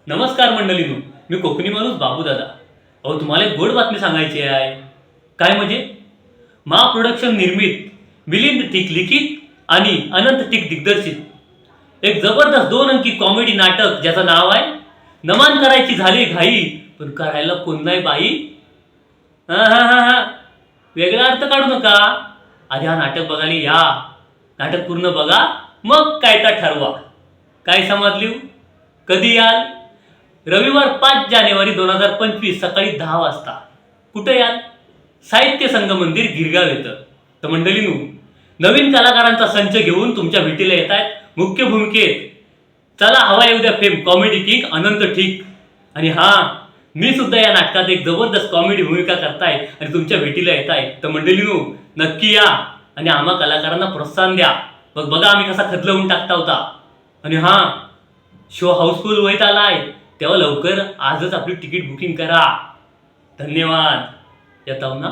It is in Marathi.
नमस्कार मंडळींनो, मी कोकणी माणूस बाबू दादा. अहो तुम्हाला एक गोड बातमी सांगायची आहे. काय म्हणजे? मा प्रोडक्शन निर्मित, मिलिंद टिक लिखित आणि अनंत टिक दिग्दर्शित एक जबरदस्त 2 अंकी कॉमेडी नाटक ज्याचं नाव आहे नमन करायची झाली घाई पण करायला कोण नाही बाई. हा हा हा हा वेगळा अर्थ काढू नका. आधी हा नाटक बघायला या. नाटक पूर्ण बघा, मग काय तर ठरवा. काय समजली? कधी याल? रविवार 5 जानेवारी 2025 सकाळी 10 वाजता. कुठे याल? साहित्य संघ मंदिर गिरगाव येतं. तर मंडळींनो, नवीन कलाकारांचा संच घेऊन तुमच्या भेटीला येत आहेत मुख्य भूमिकेत. चला हवा येऊ द्या फेम कॉमेडी किक अनंत ठीक. आणि हां, मी सुद्धा या नाटकात एक जबरदस्त कॉमेडी भूमिका करताय आणि तुमच्या भेटीला येत आहे. तर मंडळींनो, नक्की या आणि आम्हा कलाकारांना प्रोत्साहन द्या. मग बघा आम्ही कसा खदलवून टाकता होता. आणि हां, शो हाऊसफुल होत आलाय, तेव्हा लवकर आजच आपली तिकीट बुकिंग करा. धन्यवाद. येताव ना.